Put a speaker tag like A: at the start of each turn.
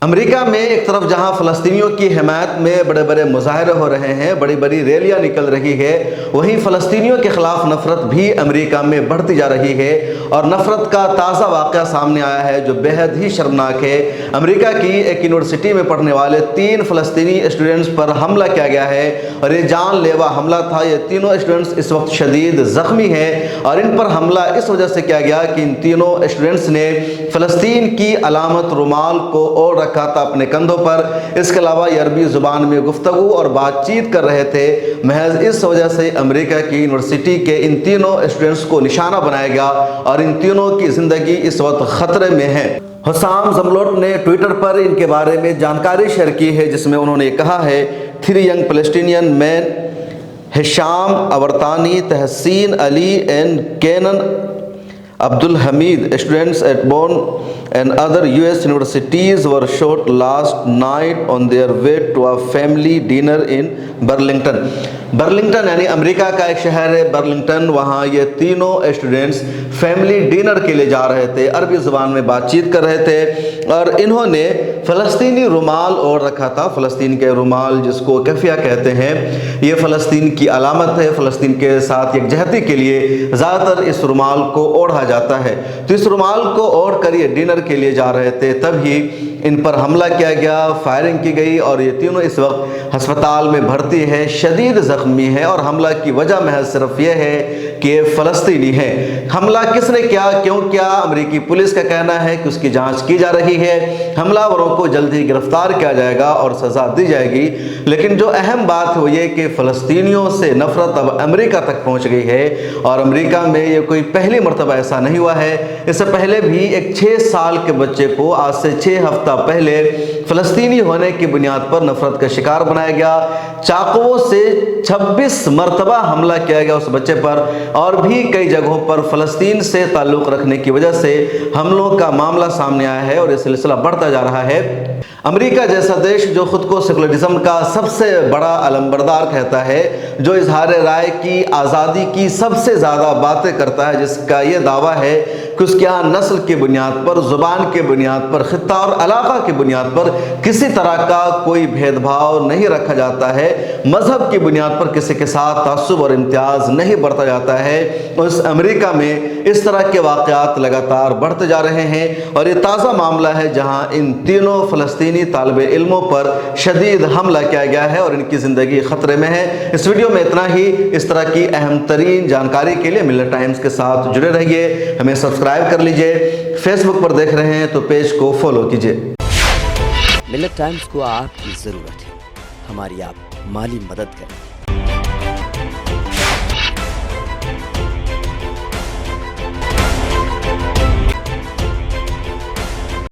A: امریکہ میں ایک طرف جہاں فلسطینیوں کی حمایت میں بڑے بڑے مظاہرے ہو رہے ہیں، بڑی بڑی ریلیاں نکل رہی ہے، وہیں فلسطینیوں کے خلاف نفرت بھی امریکہ میں بڑھتی جا رہی ہے، اور نفرت کا تازہ واقعہ سامنے آیا ہے جو بے حد ہی شرمناک ہے۔ امریکہ کی ایک یونیورسٹی میں پڑھنے والے 3 فلسطینی اسٹوڈنٹس پر حملہ کیا گیا ہے، اور یہ جان لیوا حملہ تھا۔ یہ تینوں اسٹوڈنٹس اس وقت شدید زخمی ہیں، اور ان پر حملہ اس وجہ سے کیا گیا کہ ان تینوں اسٹوڈنٹس نے فلسطین کی علامت رومال کو اوڑھ رکھا تھا اپنے کندھوں پر۔ اس کے علاوہ یہ عربی زبان میں گفتگو اور بات چیت کر رہے تھے۔ محض اس وجہ سے امریکہ کی یونیورسٹی کے ان تینوں اسٹوڈنٹس کو نشانہ بنایا گیا، اور ان تینوں کی زندگی اس وقت خطرے میں ہے۔ حسام زملوٹ نے ٹویٹر پر ان کے بارے میں جانکاری شیئر کی ہے، جس میں انہوں نے کہا ہے 3 young Palestinian men, Hisham Awartani, Tahsin Ali and Kenan Abdul Hamid, students at Bonn and other US universities, were shot last night on their way to a family dinner in Burlington. Burlington یعنی امریکہ کا ایک شہر ہے Burlington, وہاں یہ تینوں students family dinner کے لیے جا رہے تھے، عربی زبان میں بات چیت کر رہے تھے، اور انہوں نے فلسطینی رومال اوڑھ رکھا تھا۔ فلسطین کے رومال جس کو کفیہ کہتے ہیں، یہ فلسطین کی علامت ہے۔ فلسطین کے ساتھ یکجہتی کے لیے زیادہ تر اس رومال کو اوڑھا جاتا ہے، تو اس رومال کو اوڑھ کر یہ ڈنر کے لیے جا رہے تھے، تب ہی ان پر حملہ کیا گیا، فائرنگ کی گئی، اور یہ تینوں اس وقت ہسپتال میں بھرتی ہے، شدید زخمی ہے، اور حملہ کی وجہ محض صرف یہ ہے کہ یہ فلسطینی ہے۔ حملہ کس نے کیا، کیوں کیا، امریکی پولیس کا کہنا ہے کہ اس کی جانچ کی جا رہی ہے، حملہ آوروں کو جلد ہی گرفتار کیا جائے گا اور سزا دی جائے گی۔ لیکن جو اہم بات ہے وہ یہ کہ فلسطینیوں سے نفرت اب امریکہ تک پہنچ گئی ہے، اور امریکہ میں یہ کوئی پہلی مرتبہ ایسا نہیں ہوا ہے۔ اس سے پہلے بھی ایک 6 سال کے بچے کو آج سے 6 ہفتہ پہلے فلسطینی ہونے کی بنیاد پر نفرت کا شکار بنایا گیا، چاقوؤں سے 26 مرتبہ حملہ کیا گیا اس بچے پر، اور بھی کئی جگہوں پر فلسطین سے تعلق رکھنے کی وجہ سے حملوں کا معاملہ سامنے آیا ہے، اور یہ سلسلہ بڑھتا جا رہا ہے۔ امریکہ جیسا دیش جو خود کو سیکولرزم کا سب سے بڑا علمبردار کہتا ہے، جو اظہار رائے کی آزادی کی سب سے زیادہ باتیں کرتا ہے، جس کا یہ دعویٰ ہے کہ اس کے ہاں نسل کی بنیاد پر، زبان کے بنیاد پر، خطہ اور علاقہ کی بنیاد پر کسی طرح کا کوئی بھید بھاؤ نہیں رکھا جاتا ہے، مذہب کی بنیاد پر کسی کے ساتھ تعصب اور امتیاز نہیں برتا جاتا ہے، اس امریکہ میں اس طرح کے واقعات لگاتار بڑھتے جا رہے ہیں، اور یہ تازہ معاملہ ہے جہاں ان تینوں فلسطینی طالب علموں پر شدید حملہ کیا گیا ہے اور ان کی زندگی خطرے میں ہے۔ اس ویڈیو میں اتنا ہی۔ اس طرح کی اہم ترین جانکاری کے لیے ملت ٹائمز کے ساتھ جڑے رہیے، ہمیں سبسکرائب کر لیجئے، فیس بک پر دیکھ رہے ہیں تو پیج کو فالو کیجئے۔
B: ملت ٹائمز کو آپ کی ضرورت ہے، ہماری آپ مالی مدد کریں۔